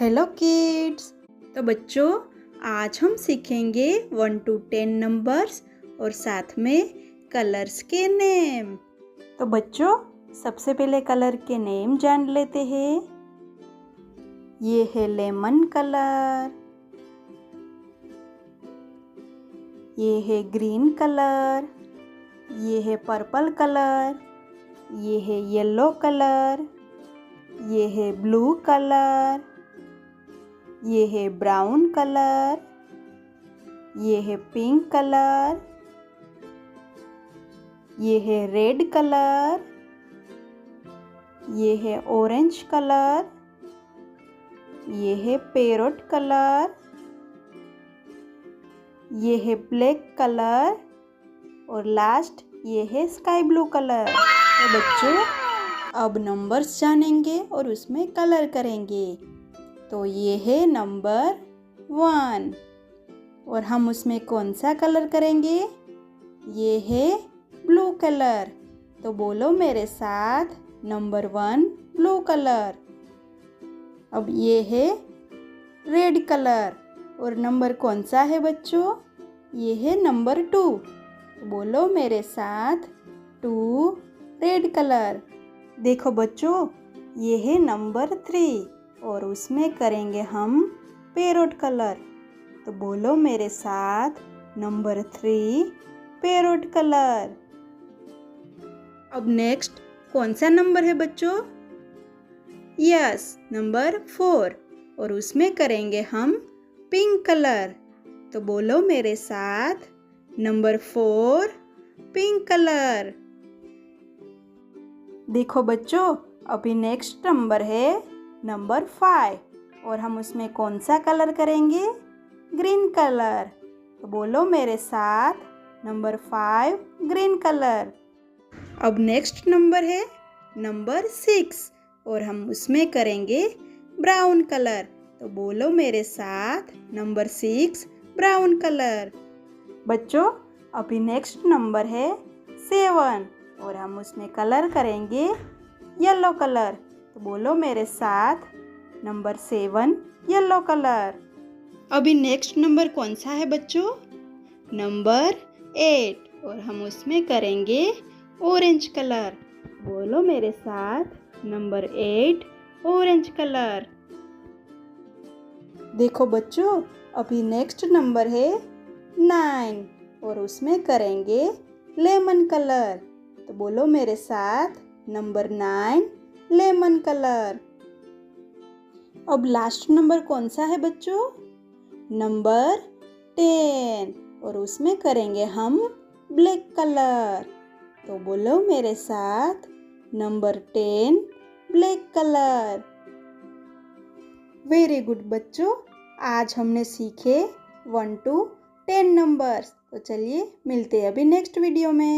Hello kids. तो बच्चों, आज हम सीखेंगे 1 to 10 नंबर्स और साथ में कलर्स के नेम। तो बच्चों, सबसे पहले कलर के नेम जान लेते हैं। ये है लेमन कलर, ये है ग्रीन कलर, ये है पर्पल कलर, ये है येलो कलर, ये है ब्लू कलर, ये है ब्राउन कलर, ये है पिंक कलर, ये है रेड कलर, ये है ऑरेंज कलर, ये है पैरोट कलर, ये है ब्लैक कलर और लास्ट ये है स्काई ब्लू कलर। तो बच्चों, अब नंबर्स जानेंगे और उसमें कलर करेंगे। तो ये है नंबर 1 और हम उसमें कौन सा कलर करेंगे? ये है ब्लू कलर। तो बोलो मेरे साथ, नंबर 1 ब्लू कलर। अब ये है रेड कलर और नंबर कौन सा है बच्चों? ये है नंबर 2। तो बोलो मेरे साथ, 2 रेड कलर। देखो बच्चों, ये है नंबर 3 और उसमें करेंगे हम पैरोट कलर। तो बोलो मेरे साथ, नंबर 3 पैरोट कलर। अब नेक्स्ट कौन सा नंबर है बच्चों? यस, नंबर 4 और उसमें करेंगे हम पिंक कलर। तो बोलो मेरे साथ, नंबर 4 पिंक कलर। देखो बच्चों, अभी नेक्स्ट नंबर है नंबर 5 और हम उसमें कौन सा कलर करेंगे? Green colour. तो बोलो मेरे साथ, नंबर 5 ग्रीन कलर। अब नेक्स्ट नंबर है नंबर 6 और हम उसमें करेंगे ब्राउन कलर। तो बोलो मेरे साथ, नंबर 6 ब्राउन कलर। बच्चों, अभी नेक्स्ट नंबर है 7 और हम उसमें कलर करेंगे येलो कलर। तो बोलो मेरे साथ, नंबर 7 येलो कलर। अभी नेक्स्ट नंबर कौन सा है बच्चों? नंबर 8 और हम उसमें करेंगे ऑरेंज कलर। बोलो मेरे साथ, नंबर 8 ऑरेंज कलर। देखो बच्चों, अभी नेक्स्ट नंबर है 9 और उसमें करेंगे लेमन कलर। तो बोलो मेरे साथ, नंबर 9 लेमन कलर। अब लास्ट नंबर कौन सा है बच्चों? नंबर 10 और उसमें करेंगे हम ब्लैक कलर। तो बोलो मेरे साथ, number 10 black colour. Very good बच्चों, आज हमने सीखे 1 to 10 नंबर्स। तो चलिए मिलते हैं अभी नेक्स्ट वीडियो में।